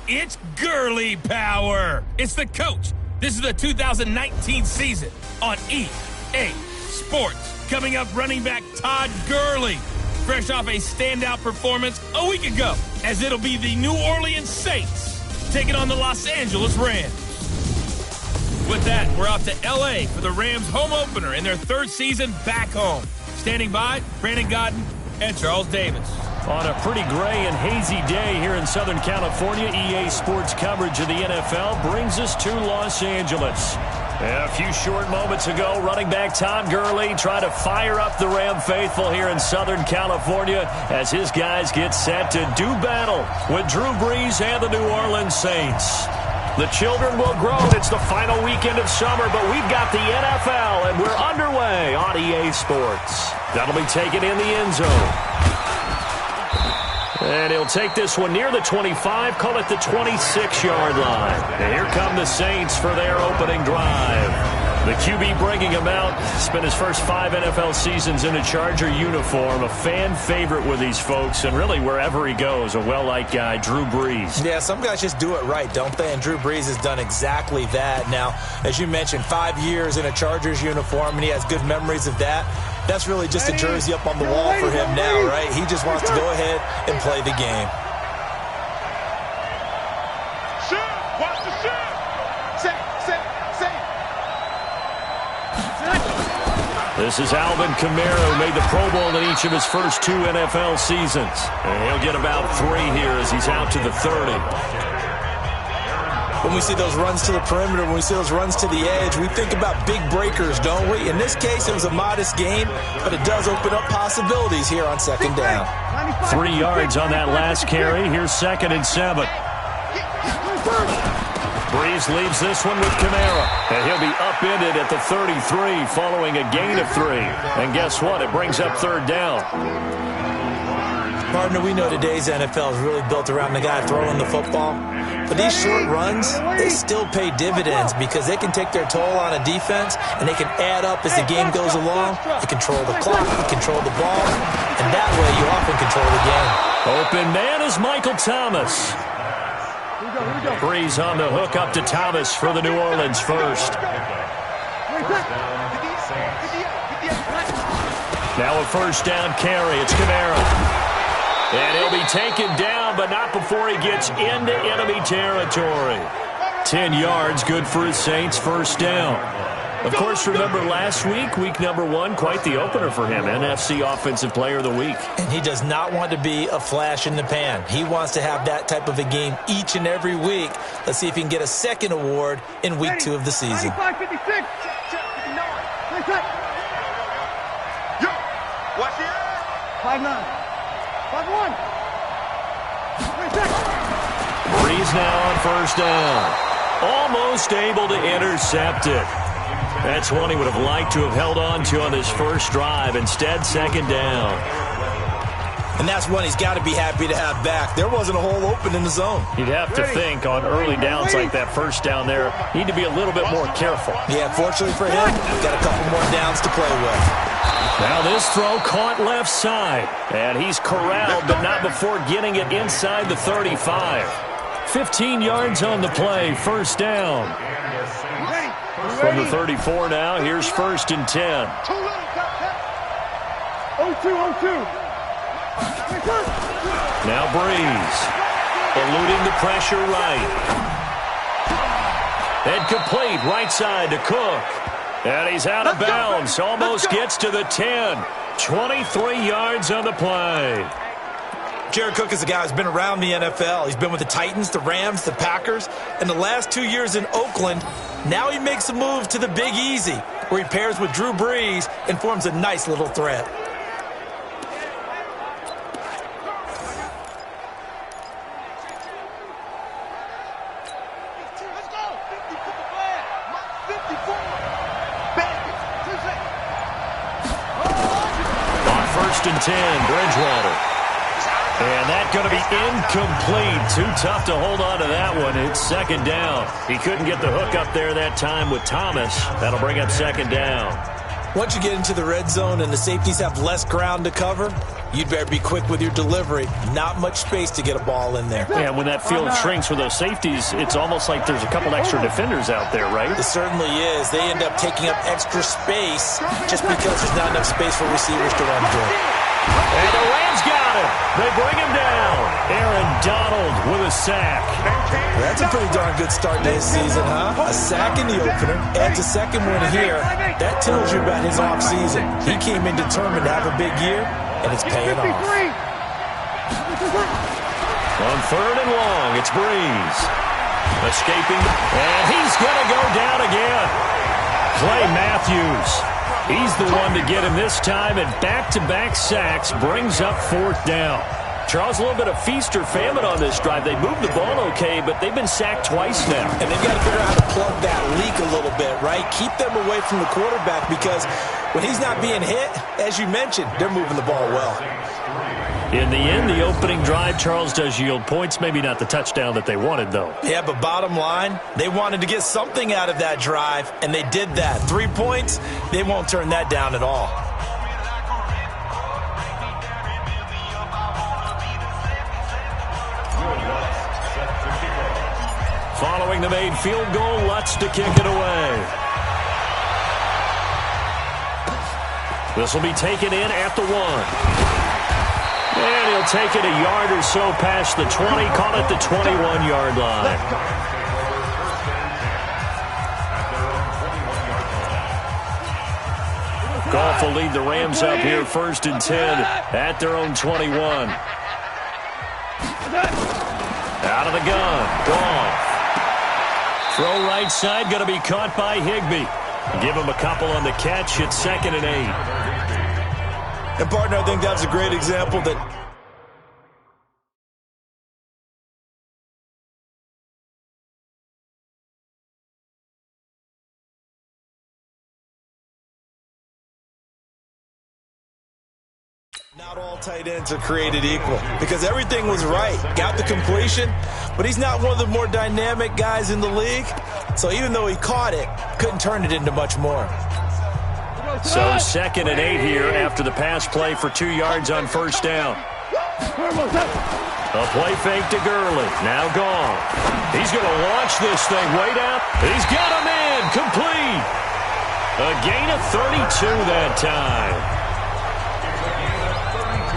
It's girly power. It's the coach. This is the 2019 season on EA Sports. Coming up, running back Todd Gurley, fresh off a standout performance a week ago, as it'll be the New Orleans Saints taking on the Los Angeles Rams. With that, we're off to L.A. for the Rams' home opener in their third season back home. Standing by, Brandon Godden and Charles Davis. On a pretty gray and hazy day here in Southern California, EA Sports coverage of the NFL brings us to Los Angeles. A few short moments ago, running back Todd Gurley tried to fire up the Ram faithful here in Southern California as his guys get set to do battle with Drew Brees and the New Orleans Saints. The children will grow. It's the final weekend of summer, but we've got the NFL, and we're underway on EA Sports. That'll be taken in the end zone. And he'll take this one near the 25, call it the 26-yard line. And here come the Saints for their opening drive. The QB bringing him out. Spent his first 5 NFL seasons in a Charger uniform. A fan favorite with these folks, and really wherever he goes, a well-liked guy, Drew Brees. Yeah, some guys just do it right, don't they? And Drew Brees has done exactly that. Now, as you mentioned, 5 years in a Chargers uniform, and he has good memories of that. That's really just a jersey up on the wall for him now, right? He just wants to go ahead and play the game. This is Alvin Kamara, who made the Pro Bowl in each of his first 2 NFL seasons. And he'll get about 3 here as he's out to the 30. When we see those runs to the perimeter, when we see those runs to the edge, we think about big breakers, don't we? In this case, it was a modest game, but it does open up possibilities here on second down. 3 yards on that last carry. Here's 2nd and 7. Brees leaves this one with Kamara, and he'll be upended at the 33 following a gain of 3. And guess what? It brings up 3rd down. Partner, we know today's NFL is really built around the guy throwing the football. But these short runs, they still pay dividends because they can take their toll on a defense, and they can add up as the game goes along. You control the clock, you control the ball, and that way you often control the game. Open man is Michael Thomas. Brees on the hook up to Thomas for the New Orleans first. Now a first down carry. It's Kamara. And he'll be taken down, but not before he gets into enemy territory. 10 yards, good for his Saints, first down. Of course, remember last week, week number 1, quite the opener for him, NFC Offensive Player of the Week. And he does not want to be a flash in the pan. He wants to have that type of a game each and every week. Let's see if he can get a second award in week 2 of the season. 55, 56. Yo, watch the 5-9. 5-1. Brees now on first down. Almost able to intercept it. That's one he would have liked to have held on to on this first drive. Instead, second down. And that's one he's got to be happy to have back. There wasn't a hole open in the zone. You'd have to think on early downs like that first down there, need to be a little bit more careful. Yeah, fortunately for him, got a couple more downs to play with. Now this throw caught left side. And he's corralled, but not before getting it inside the 35. 15 yards on the play, first down. From the 34 now, here's 1st and 10. 0-2, 0-2. Now Brees, eluding the pressure right. And complete, right side to Cook. And he's out of bounds, almost gets to the 10. 23 yards on the play. Jared Cook is a guy who's been around the NFL. He's been with the Titans, the Rams, the Packers, and the last 2 years in Oakland. Now he makes a move to the Big Easy, where he pairs with Drew Brees and forms a nice little threat. On 1st and 10, Bridgewater. And that's going to be incomplete. Too tough to hold on to that one. It's second down. He couldn't get the hook up there that time with Thomas. That'll bring up second down. Once you get into the red zone and the safeties have less ground to cover, you'd better be quick with your delivery. Not much space to get a ball in there. Yeah, when that field shrinks with those safeties, it's almost like there's a couple extra defenders out there, right? It certainly is. They end up taking up extra space just because there's not enough space for receivers to run through. And the Rams got him. They bring him down. Aaron Donald with a sack. That's a pretty darn good start to his season, huh? A sack in the opener, adds a second one here. That tells you about his offseason. He came in determined to have a big year, and it's paying off. On 3rd and long, it's Breeze. Escaping, and he's going to go down again. Clay Matthews. He's the one to get him this time, and back-to-back sacks brings up 4th down. Charles, a little bit of feast or famine on this drive. They moved the ball okay, but they've been sacked twice now. And they've got to figure out how to plug that leak a little bit, right? Keep them away from the quarterback because when he's not being hit, as you mentioned, they're moving the ball well. In the end, the opening drive, Charles, does yield points. Maybe not the touchdown that they wanted, though. Yeah, but bottom line, they wanted to get something out of that drive, and they did that. 3 points, they won't turn that down at all. Following the made field goal, Lutz to kick it away. This will be taken in at the 1. And he'll take it a yard or so past the 20, call it the 21-yard line. Goff will lead the Rams up here 1st and 10 at their own 21. Out of the gun, Goff. Throw right side, going to be caught by Higbee. Give him a couple on the catch. It's 2nd and 8. And, partner, I think that's a great example that not all tight ends are created equal because everything was right. Got the completion, but he's not one of the more dynamic guys in the league. So even though he caught it, couldn't turn it into much more. So 2nd and 8 here after the pass play for 2 yards on 1st down. A play fake to Gurley. Now gone. He's going to launch this thing way down. He's got him in. Complete. A gain of 32 that time.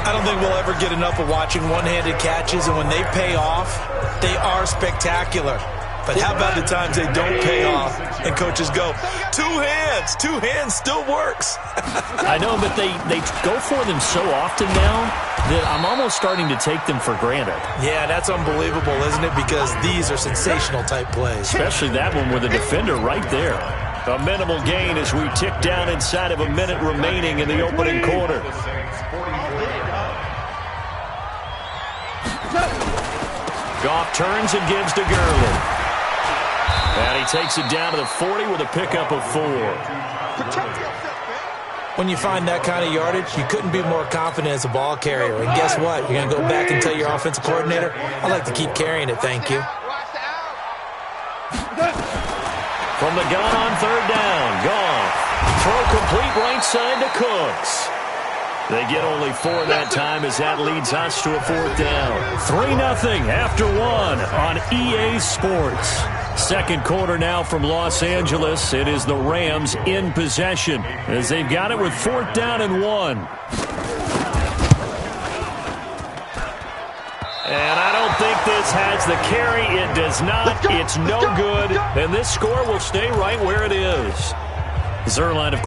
I don't think we'll ever get enough of watching one-handed catches, and when they pay off, they are spectacular. But how about the times they don't pay off and coaches go, 2 hands, 2 hands still works. I know, but they go for them so often now that I'm almost starting to take them for granted. Yeah, that's unbelievable, isn't it? Because these are sensational type plays. Especially that one with a defender right there. A minimal gain as we tick down inside of a minute remaining in the opening quarter. Goff turns and gives to Gurley. And he takes it down to the 40 with a pickup of 4. When you find that kind of yardage, you couldn't be more confident as a ball carrier. And guess what? You're going to go back and tell your offensive coordinator, I'd like to keep carrying it, thank you. From the gun on 3rd down, Goff. Throw complete right side to Cooks. They get only 4 that time as that leads us to a 4th down. 3-0 after 1 on EA Sports. 2nd quarter now from Los Angeles. It is the Rams in possession as they've got it with 4th down and 1. And I don't think this has the carry. It does not. It's no good. And this score will stay right where it is. Zerline, of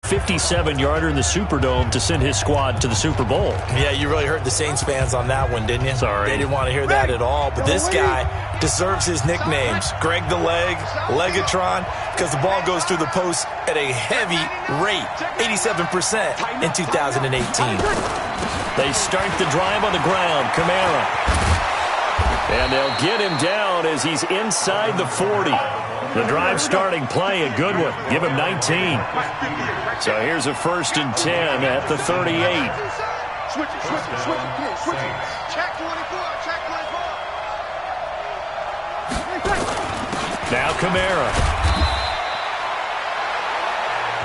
57-yarder in the Superdome to send his squad to the Super Bowl. Yeah, you really hurt the Saints fans on that one, didn't you? Sorry. They didn't want to hear that at all. But this guy deserves his nicknames. Greg the Leg, Legatron, because the ball goes through the post at a heavy rate, 87% in 2018. They start the drive on the ground. Kamara. And they'll get him down as he's inside the 40. The drive starting play, a good one. Give him 19. So here's a 1st and 10 at the 38. Switch it. Check 24. Now Kamara.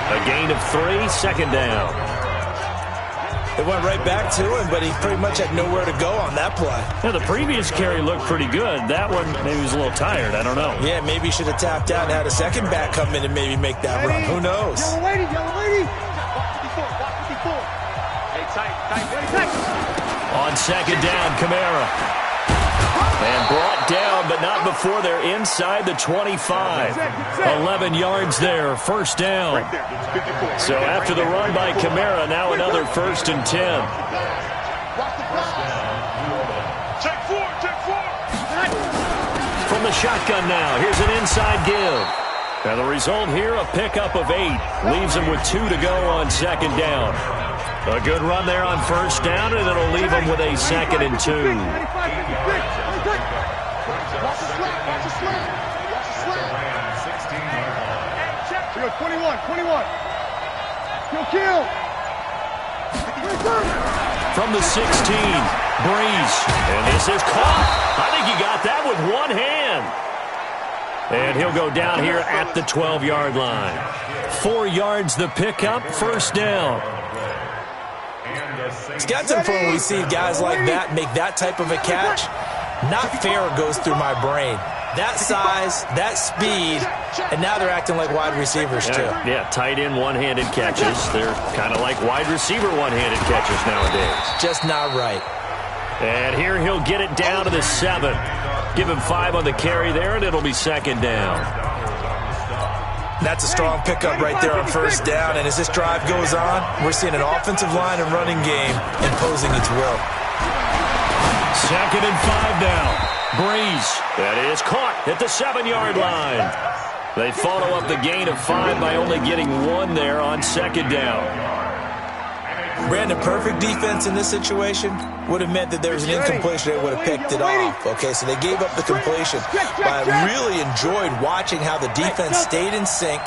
A gain of 3, second down. It went right back to him, but he pretty much had nowhere to go on that play. Yeah, the previous carry looked pretty good. That one, maybe he was a little tired. I don't know. Yeah, maybe he should have tapped out and had a second back come in and maybe make that run. Who knows? Yellow lady, yellow lady. Watch 54. Hey, tight. On second down, Kamara. And brought down, but not before they're inside the 25. 11 yards there, first down. So after the run by Kamara, now another 1st and 10. Check four. From the shotgun now, here's an inside give. And the result here, a pickup of 8. Leaves him with 2 to go on second down. A good run there on first down, and it'll leave him with a 2nd and 2. Watch the slap. 21. Kill. From the 16, Breeze. And this is caught. I think he got that with one hand. And he'll go down here at the 12-yard line. 4 yards the pickup, first down. It's got some fun when we see guys like that make that type of a catch. Not fair goes through my brain. That size, that speed, and now they're acting like wide receivers too. Yeah, tight end one-handed catches. They're kind of like wide receiver one-handed catches nowadays. Just not right. And here he'll get it down to the 7. Give him 5 on the carry there, and it'll be second down. That's a strong pickup right there on first down, and as this drive goes on, we're seeing an offensive line and running game imposing its will. 2nd and 5 now. Breeze. That is caught at the 7-yard line. They follow up the gain of 5 by only getting 1 there on second down. Brandon, perfect defense in this situation would have meant that there was an incompletion. They would have picked it off. Okay, so they gave up the completion. But I really enjoyed watching how the defense stayed in sync,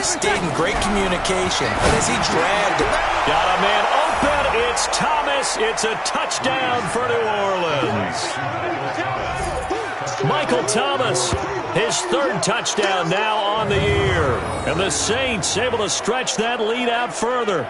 stayed in great communication. And as he dragged it. Got a man open. It's Thomas. It's a touchdown for New Orleans. Michael Thomas, his 3rd touchdown now on the year. And the Saints able to stretch that lead out further.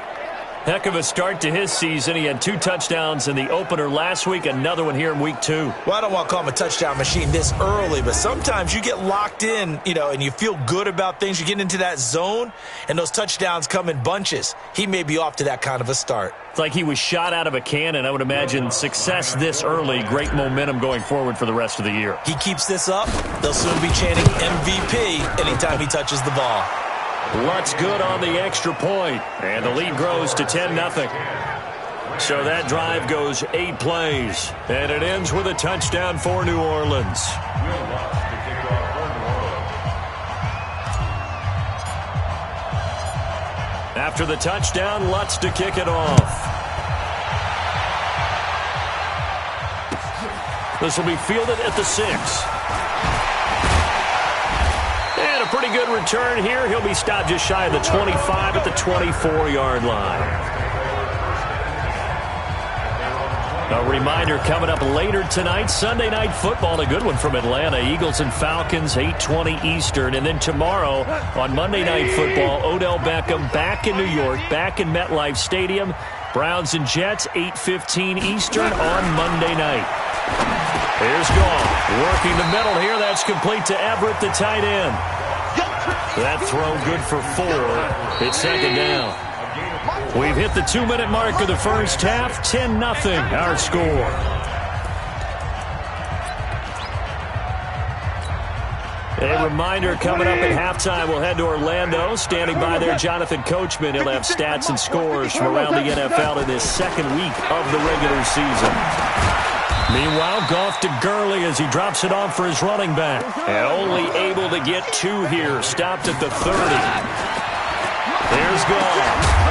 Heck of a start to his season. He had 2 touchdowns in the opener last week, another one here in week 2. Well, I don't want to call him a touchdown machine this early, but sometimes you get locked in, and you feel good about things. You get into that zone, and those touchdowns come in bunches. He may be off to that kind of a start. It's like he was shot out of a cannon. I would imagine success this early, great momentum going forward for the rest of the year. He keeps this up, they'll soon be chanting MVP anytime he touches the ball. Lutz good on the extra point, and the lead grows to 10-0. So that drive goes 8 plays, and it ends with a touchdown for New Orleans. After the touchdown, Lutz to kick it off. This will be fielded at the 6. And a pretty good return here. He'll be stopped just shy of the 25 at the 24-yard line. A reminder coming up later tonight, Sunday Night Football, a good one from Atlanta. Eagles and Falcons, 8:20 Eastern. And then tomorrow on Monday Night Football, Odell Beckham back in New York, back in MetLife Stadium. Browns and Jets, 8:15 Eastern on Monday night. Here's Goff working the middle here. That's complete to Everett, the tight end. That throw good for 4. It's second down. We've hit the 2-minute mark of the first half. 10-0 our score. A reminder coming up at halftime. We'll head to Orlando. Standing by there, Jonathan Coachman. He'll have stats and scores from around the NFL in this second week of the regular season. Meanwhile, Goff to Gurley as he drops it off for his running back. And only able to get 2 here. Stopped at the 30. There's Goff.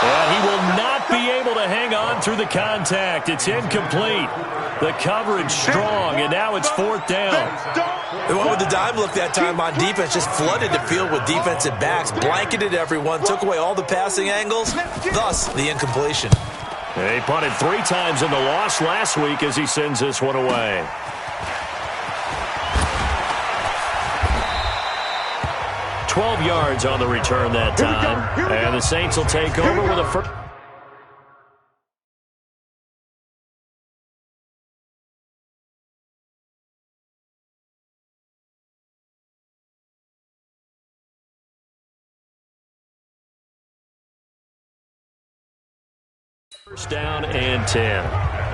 And he will not be able to hang on through the contact. It's incomplete. The coverage strong, and now it's 4th down. The one with the dime look that time on defense just flooded the field with defensive backs, blanketed everyone, took away all the passing angles, thus the incompletion. He punted 3 times in the loss last week as he sends this one away. 12 yards on the return that time. And the Saints will take over with a first. First down and 10.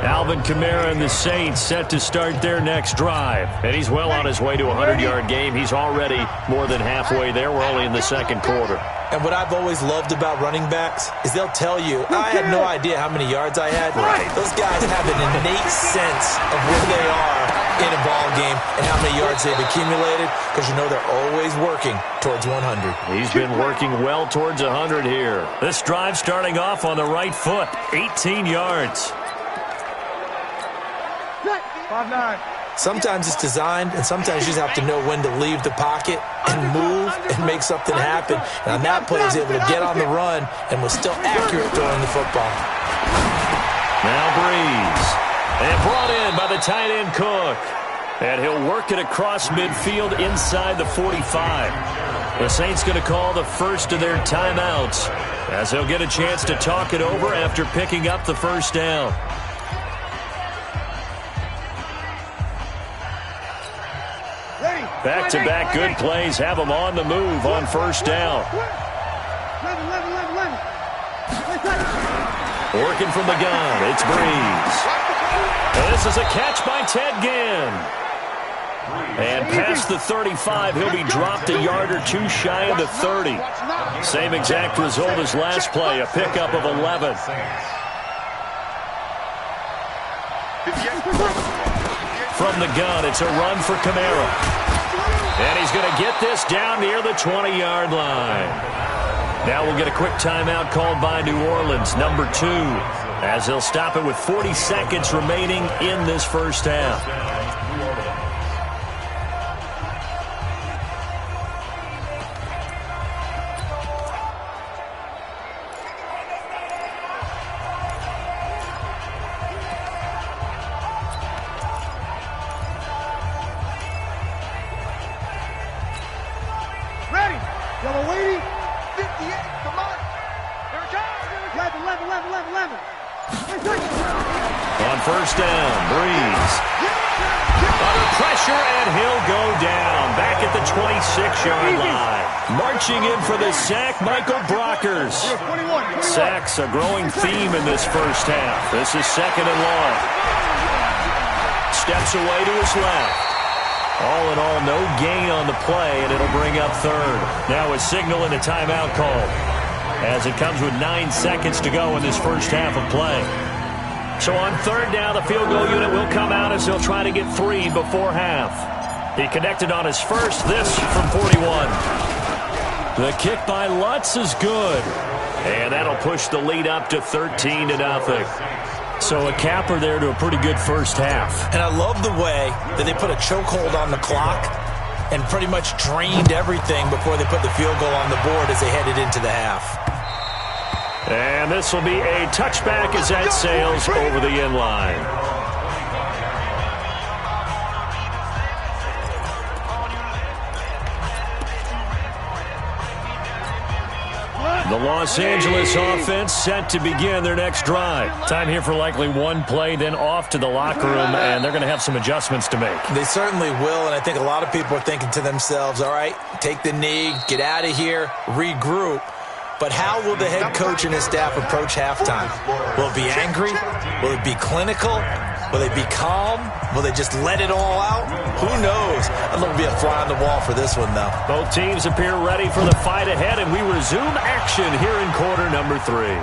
Alvin Kamara and the Saints set to start their next drive. And he's well on his way to a 100-yard game. He's already more than halfway there. We're only in the second quarter. And what I've always loved about running backs is they'll tell you, I had no idea how many yards I had. Right. Those guys have an innate sense of where they are in a ball game and how many yards they've accumulated, because you know they're always working towards 100. He's been working well towards 100 here. This drive starting off on the right foot, 18 yards. 5-9. Sometimes it's designed, and sometimes you just have to know when to leave the pocket and move and make something happen. And on that play, he was able to get on the run and was still accurate throwing the football. Now Breeze. And brought in by the tight end Cook. And he'll work it across midfield inside the 45. The Saints going to call the first of their timeouts as they'll get a chance to talk it over after picking up the first down. Back-to-back good plays have them on the move on first down. Working from the gun, it's Breeze. And this is a catch by Ted Ginn. And past the 35, he'll be dropped a yard or two shy of the 30. Same exact result as last play, a pickup of 11. From the gun, it's a run for Kamara. And he's going to get this down near the 20-yard line. Now we'll get a quick timeout called by New Orleans, number 2, as they'll stop it with 40 seconds remaining in this first half. On first down, Breeze. Under pressure, and he'll go down. Back at the 26-yard line. Marching in for the sack, Michael Brockers. Sacks a growing theme in this first half. This is second and long. Steps away to his left. All in all, no gain on the play, and it'll bring up third. Now a signal and a timeout call, as it comes with 9 seconds to go in this first half of play. So on third down, the field goal unit will come out as they'll try to get 3 before half. He connected on his first, this from 41. The kick by Lutz is good. And that'll push the lead up to 13-0. So a capper there to a pretty good first half. And I love the way that they put a chokehold on the clock and pretty much drained everything before they put the field goal on the board as they headed into the half. And this will be a touchback as that sails over the end line. The Los Angeles offense set to begin their next drive. Time here for likely one play, then off to the locker room, and they're going to have some adjustments to make. They certainly will, and I think a lot of people are thinking to themselves, all right, take the knee, get out of here, regroup. But how will the head coach and his staff approach halftime? Will it be angry? Will it be clinical? Will they be calm? Will they just let it all out? Who knows? I'd love to be a fly on the wall for this one, though. Both teams appear ready for the fight ahead, and we resume action here in quarter number 3.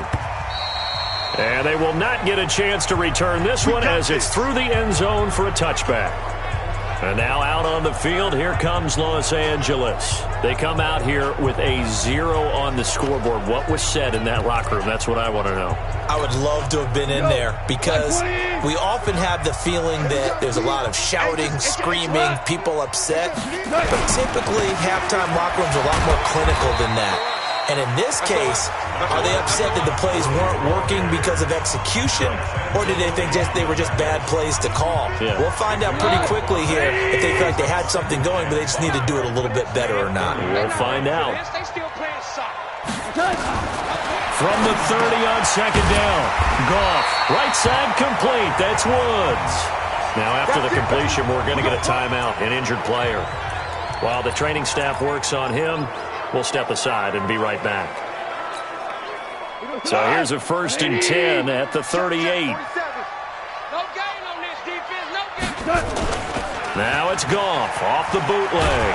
And they will not get a chance to return this one as it's through the end zone for a touchback. And now out on the field, here comes Los Angeles. They come out here with a 0 on the scoreboard. What was said in that locker room? That's what I want to know. I would love to have been in there because we often have the feeling that there's a lot of shouting, screaming, people upset. But typically, halftime locker rooms are a lot more clinical than that. And in this case, are they upset that the plays weren't working because of execution, or did they think they were just bad plays to call? Yeah. We'll find out pretty quickly here if they feel like they had something going, but they just need to do it a little bit better or not. We'll find out. From the 30 on second down. Goff, right side complete. That's Woods. Now after the completion, we're going to get a timeout, an injured player. While the training staff works on him, we'll step aside and be right back. So here's a 1st and 10 at the 38. No gain on this defense. No gain. Now it's Goff off the bootleg.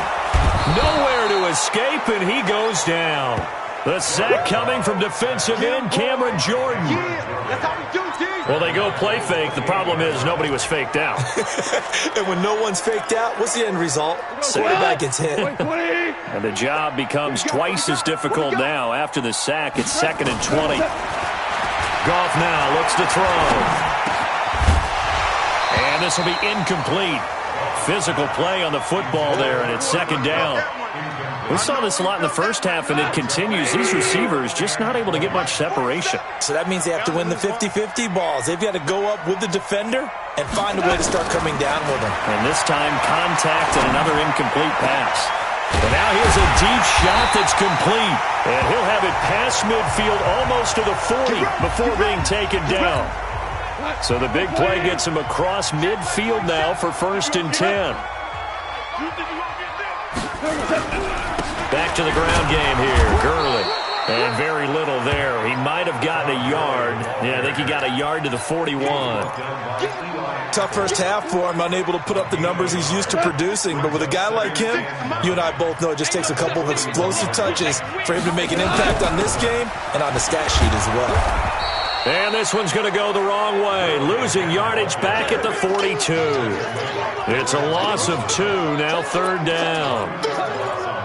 Nowhere to escape, and he goes down. The sack coming from defensive end Cameron Jordan. That's how we do, G. Well, they go play fake. The problem is nobody was faked out. And when no one's faked out, what's the end result? Quarterback gets hit. And the job becomes twice as difficult now. After the sack, it's 2nd and 20. Goff now looks to throw. And this will be incomplete. Physical play on the football there, and it's 2nd down. We saw this a lot in the first half, and it continues. These receivers just not able to get much separation. So that means they have to win the 50-50 balls. They've got to go up with the defender and find a way to start coming down with them. And this time, contact and another incomplete pass. And now here's a deep shot that's complete. And he'll have it past midfield almost to the 40 before being taken down. So the big play gets him across midfield now for 1st and 10. Back to the ground game here. Gurley. And very little there. He might have gotten a yard. Yeah, I think he got a yard to the 41. Tough first half for him, unable to put up the numbers he's used to producing. But with a guy like him, you and I both know it just takes a couple of explosive touches for him to make an impact on this game and on the stat sheet as well. And this one's going to go the wrong way. Losing yardage back at the 42. It's a loss of 2, now 3rd down.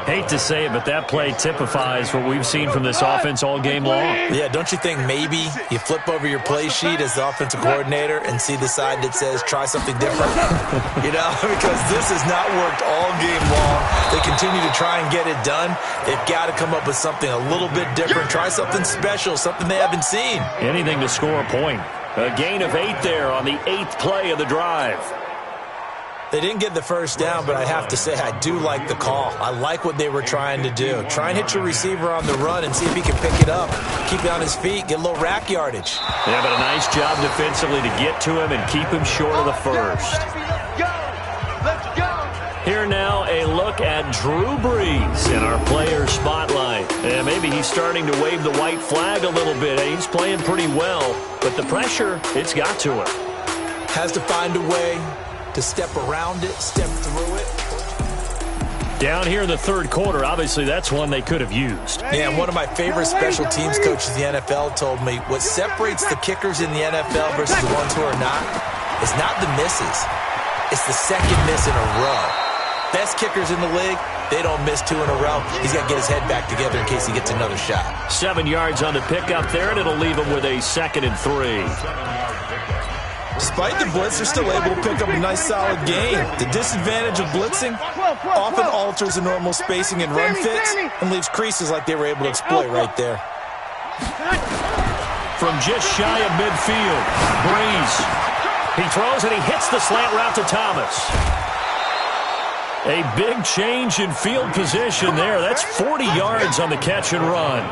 Hate to say it, but that play typifies what we've seen from this offense all game long. Yeah, don't you think maybe you flip over your play sheet as the offensive coordinator and see the side that says try something different? You know, because this has not worked all game long. They continue to try and get it done. They've got to come up with something a little bit different. Try something special, something they haven't seen. Anything to score a point. A gain of 8 there on the 8th play of the drive. They didn't get the first down, but I have to say I do like the call. I like what they were trying to do. Try and hit your receiver on the run and see if he can pick it up. Keep it on his feet, get a little rack yardage. Yeah, but a nice job defensively to get to him and keep him short of the first. Let's go. Here now, a look at Drew Brees in our player spotlight. And maybe he's starting to wave the white flag a little bit. He's playing pretty well, but the pressure, it's got to him. Has to find a way to step around it, step through it. Down here in the 3rd quarter, obviously that's one they could have used. Yeah, and one of my favorite special teams coaches in the NFL told me what separates the kickers in the NFL versus the ones who are not is not the misses. It's the second miss in a row. Best kickers in the league, they don't miss 2 in a row. He's got to get his head back together in case he gets another shot. 7 yards on the pickup there, and it'll leave him with a 2nd and 3. Despite the blitz, they're still able to pick up a nice solid gain. The disadvantage of blitzing often alters the normal spacing and run fits and leaves creases like they were able to exploit right there. From just shy of midfield, Brees. He throws and he hits the slant route to Thomas. A big change in field position there. That's 40 yards on the catch and run.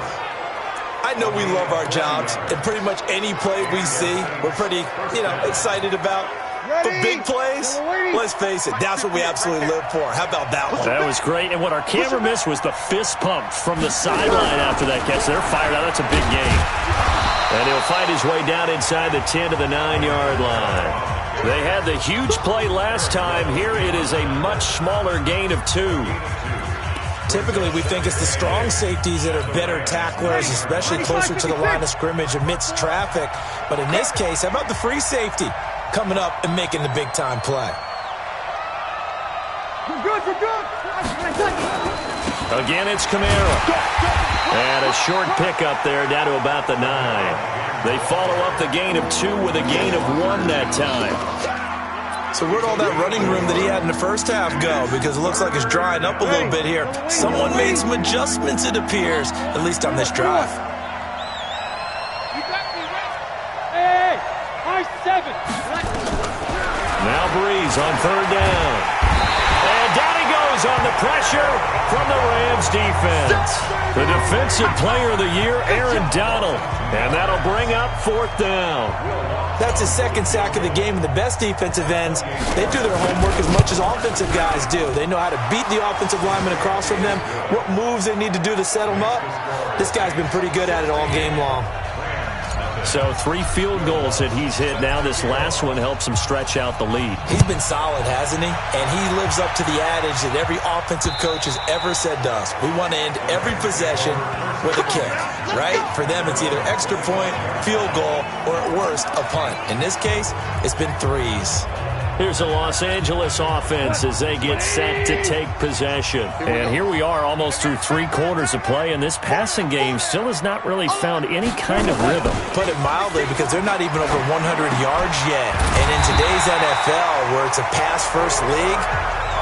I know we love our jobs, and pretty much any play we see, we're pretty, excited about. But big plays, let's face it, that's what we absolutely live for. How about that one? That was great, and what our camera missed was the fist pump from the sideline after that catch. They're fired out. That's a big gain. And he'll find his way down inside the 10 to the 9-yard line. They had the huge play last time. Here it is a much smaller gain of 2. Typically, we think it's the strong safeties that are better tacklers, especially closer to the line of scrimmage amidst traffic. But in this case, how about the free safety coming up and making the big-time play? We're good. Again, it's Kamara. And a short pickup there down to about the 9. They follow up the gain of 2 with a gain of 1 that time. So where'd all that running room that he had in the first half go? Because it looks like it's drying up a little bit here. Someone made some adjustments, it appears, at least on this drive. Hey, R7. Now Breeze on third down. And down he goes on the pressure from the Rams defense. The defensive player of the year, Aaron Donald. And that'll bring up fourth down. That's his second sack of the game, and the best defensive ends, they do their homework as much as offensive guys do. They know how to beat the offensive lineman across from them, what moves they need to do to set them up. This guy's been pretty good at it all game long. So 3 field goals that he's hit now. This last one helps him stretch out the lead. He's been solid, hasn't he? And he lives up to the adage that every offensive coach has ever said to us. We want to end every possession with a kick, right? For them, it's either extra point, field goal, or at worst, a punt. In this case, it's been 3s. Here's a Los Angeles offense as they get set to take possession. And here we are almost through 3 quarters of play, and this passing game still has not really found any kind of rhythm. Put it mildly, because they're not even over 100 yards yet. And in today's NFL, where it's a pass-first league,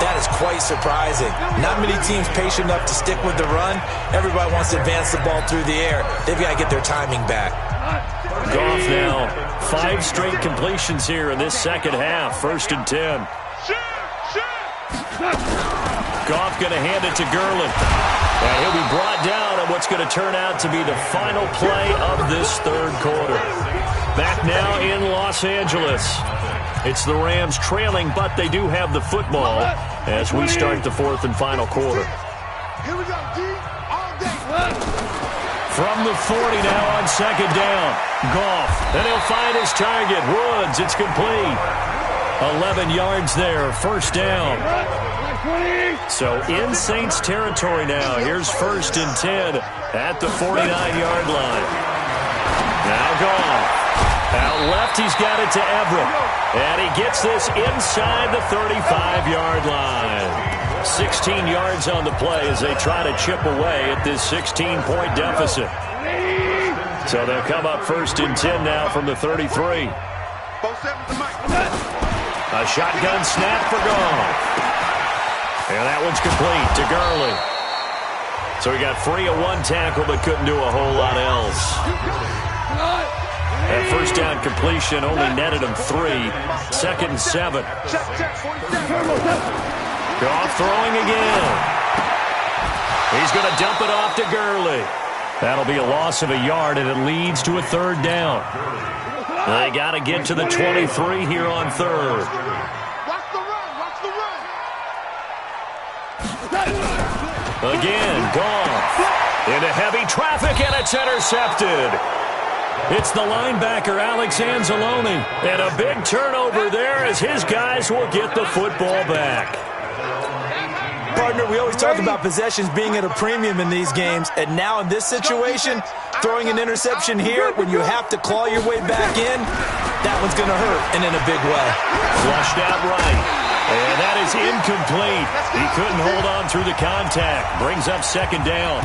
that is quite surprising. Not many teams patient enough to stick with the run. Everybody wants to advance the ball through the air. They've got to get their timing back. Goff now, 5 straight completions here in this second half. 1st and 10. Goff going to hand it to Gurley. And he'll be brought down on what's going to turn out to be the final play of this third quarter. Back now in Los Angeles. It's the Rams trailing, but they do have the football as we start the 4th and final quarter. Here we go, D. All day. From the 40 now on 2nd down. Goff, and he'll find his target. Woods, it's complete. 11 yards there, 1st down. So in Saints territory now. Here's 1st and 10 at the 49-yard line. Now Goff. Out left, he's got it to Everett. And he gets this inside the 35-yard line. 16 yards on the play as they try to chip away at this 16-point deficit. So they'll come up 1st and 10 now from the 33. A shotgun snap for Goff. And that one's complete to Gurley. So he got free of 1 tackle but couldn't do a whole lot else. That 1st down completion only netted him 3. 2nd and 7. Goff throwing again. He's going to dump it off to Gurley. That'll be a loss of a yard, and it leads to a 3rd down. They got to get to the 23 here on 3rd. Watch the run. Watch the run. Again, Goff into heavy traffic, and it's intercepted. It's the linebacker, Alex Anzalone. And a big turnover there as his guys will get the football back. Partner, we always talk about possessions being at a premium in these games, and now in this situation, throwing an interception here when you have to claw your way back in, that one's going to hurt, and in a big way. Flushed out right, and that is incomplete. He couldn't hold on through the contact. Brings up 2nd down.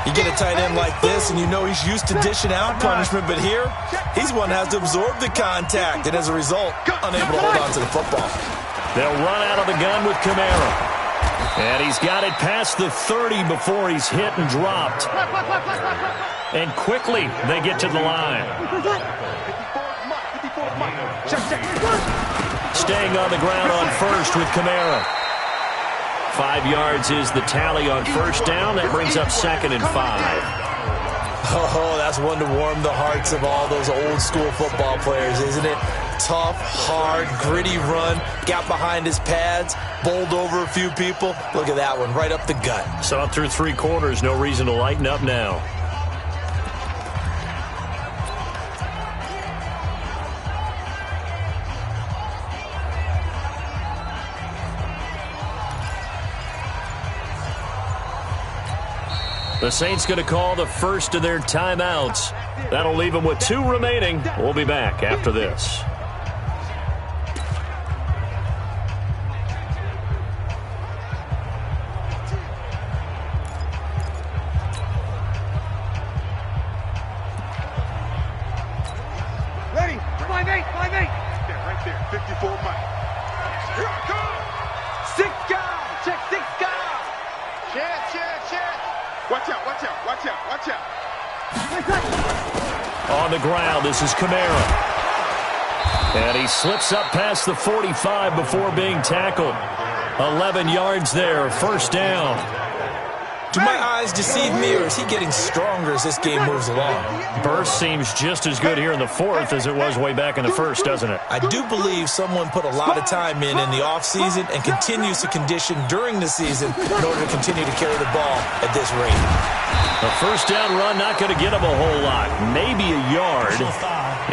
You get a tight end like this, and you know he's used to dishing out punishment, but here, he's one that has to absorb the contact, and as a result, unable to hold on to the football. They'll run out of the gun with Kamara. And he's got it past the 30 before he's hit and dropped. And quickly, they get to the line. Staying on the ground on 1st with Kamara. 5 yards is the tally on 1st down. That brings up 2nd and 5. Oh, that's one to warm the hearts of all those old school football players, isn't it? Tough, hard, gritty run. Got behind his pads, bowled over a few people. Look at that one, right up the gut. So through 3 quarters, no reason to lighten up now. The Saints going to call the first of their timeouts. That'll leave them with 2 remaining. We'll be back after this. Ready? 5-8, 5-8. Right there, 54 Mike. Six guys. Check 6 guys. Check. Watch out. On the ground, this is Kamara. And he slips up past the 45 before being tackled. 11 yards there, first down. Do my eyes deceive me, or is he getting stronger as this game moves along? Burst seems just as good here in the fourth as it was way back in the first, doesn't it? I do believe someone put a lot of time in the offseason and continues to condition during the season in order to continue to carry the ball at this rate. A first down run, not going to get him a whole lot. Maybe a yard.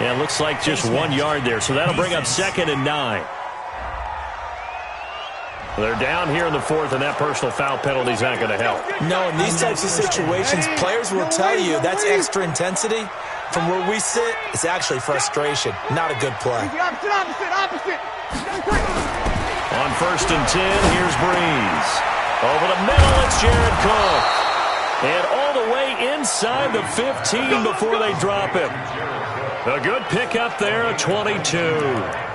Yeah, looks like just 1 yard there, so that'll bring up 2nd and 9. They're down here in the fourth, and that personal foul penalty is not going to help. No, in these types of situations, players will tell you that's extra intensity. From where we sit, it's actually frustration. Not a good play. Opposite. On 1st and 10, here's Breeze. Over the middle, it's Jared Cook. And all the way inside the 15 before they drop him. A good pickup there, a 22.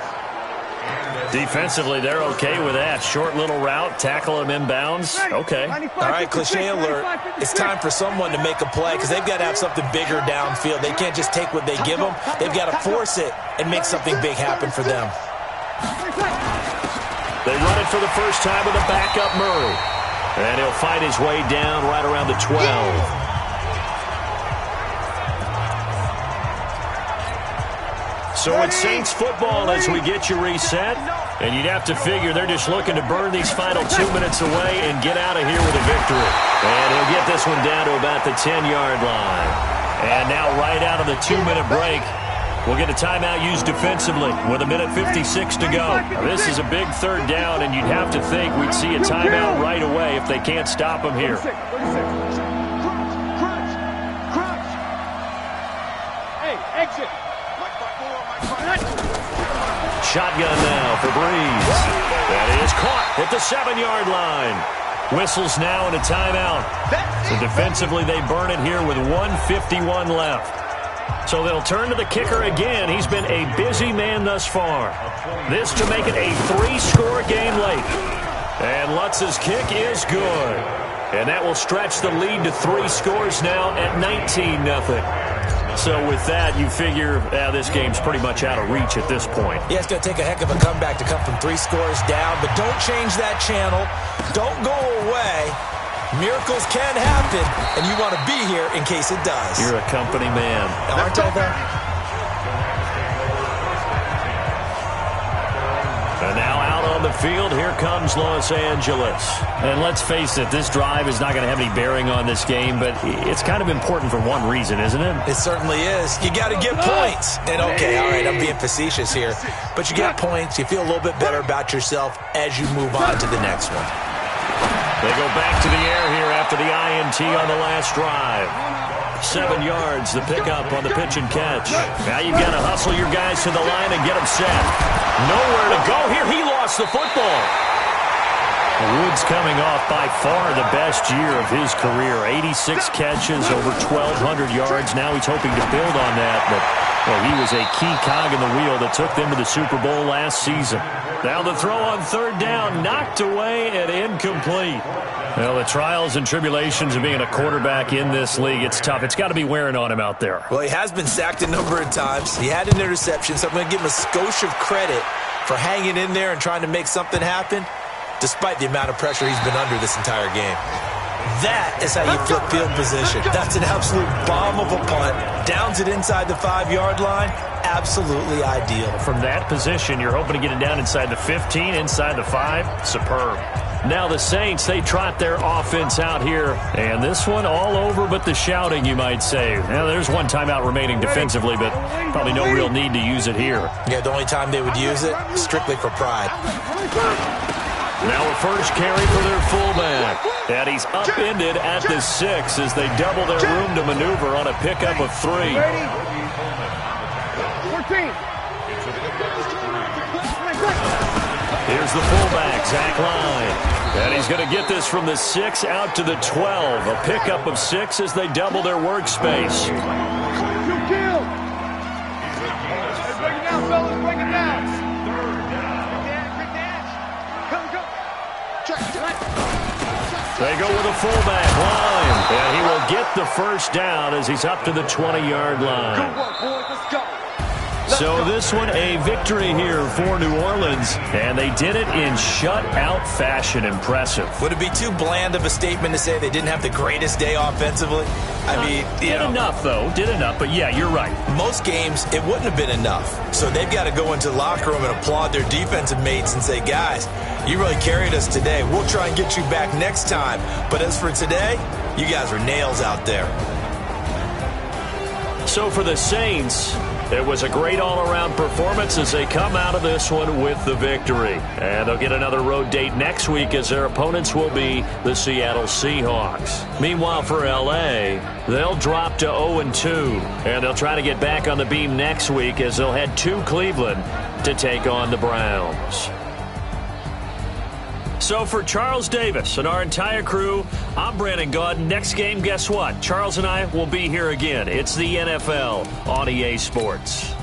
Defensively, they're okay with that. Short little route, tackle him inbounds. Okay. All right, cliche alert. It's time for someone to make a play because they've got to have something bigger downfield. They can't just take what they give them. They've got to force it and make something big happen for them. They run it for the first time with a backup Murray. And he'll fight his way down right around the 12. So it's Saints football as we get you reset. And you'd have to figure they're just looking to burn these final 2 minutes away and get out of here with a victory. And he'll get this one down to about the 10-yard line. And now right out of the 2-minute break, we'll get a timeout used defensively with 1:56 to go. Now, this is a big third down, and you'd have to think we'd see a timeout right away if they can't stop them here. Hey, exit. Shotgun now for Breeze. That is caught at the 7-yard line. Whistles now and a timeout. So defensively, they burn it here with 1:51 left. So they'll turn to the kicker again. He's been a busy man thus far. This to make it a 3-score game late. And Lutz's kick is good. And that will stretch the lead to 3 scores now at 19-0. So with that, you figure this game's pretty much out of reach at this point. Yeah, it's going to take a heck of a comeback to come from 3 scores down, but don't change that channel. Don't go away. Miracles can happen, and you want to be here in case it does. You're a company man. Aren't I, though? And now out on the field, here comes Los Angeles. And let's face it, this drive is not going to have any bearing on this game, but it's kind of important for one reason, isn't it? It certainly is. You got to get points. And okay, all right, I'm being facetious here, but you get points. You feel a little bit better about yourself as you move on to the next one. They go back to the air here after the INT on the last drive. 7 yards, the pickup on the pitch and catch. Now you've got to hustle your guys to the line and get them set. Nowhere to go here. He lost the football. Woods coming off by far the best year of his career. 86 catches, over 1,200 yards. Now he's hoping to build on that, but well, he was a key cog in the wheel that took them to the Super Bowl last season. Now the throw on third down, knocked away and incomplete. Well, the trials and tribulations of being a quarterback in this league, it's tough. It's got to be wearing on him out there. Well, he has been sacked a number of times. He had an interception, so I'm going to give him a skosh of credit for hanging in there and trying to make something happen, despite the amount of pressure he's been under this entire game. That is how you flip field position. That's an absolute bomb of a punt. Downs it inside the 5-yard line. Absolutely ideal. From that position, you're hoping to get it down inside the 15, inside the 5. Superb. Now the Saints, they trot their offense out here. And this one all over but the shouting, you might say. Now there's one timeout remaining defensively, but probably no real need to use it here. Yeah, the only time they would use it, strictly for pride. Now a first carry for their fullback. And he's upended at the 6 as they double their room to maneuver on a pickup of 3. 14. Here's the fullback, Zach Line. And he's going to get this from the 6 out to the 12. A pickup of 6 as they double their workspace. You kill. Break it down, fellas. Break it down. They go with a fullback line, and he will get the first down as he's up to the 20-yard line. Good work, boys. Let's go. So this one a victory here for New Orleans, and they did it in shutout fashion. Impressive. Would it be too bland of a statement to say they didn't have the greatest day offensively? I mean, did enough, though. Did enough, but yeah, you're right. Most games, it wouldn't have been enough. So they've got to go into the locker room and applaud their defensive mates and say, guys, you really carried us today. We'll try and get you back next time. But as for today, you guys are nails out there. So for the Saints, it was a great all-around performance as they come out of this one with the victory. And they'll get another road date next week as their opponents will be the Seattle Seahawks. Meanwhile, for L.A., they'll drop to 0-2, and they'll try to get back on the beam next week as they'll head to Cleveland to take on the Browns. So for Charles Davis and our entire crew, I'm Brandon Gaudin. Next game, guess what? Charles and I will be here again. It's the NFL on EA Sports.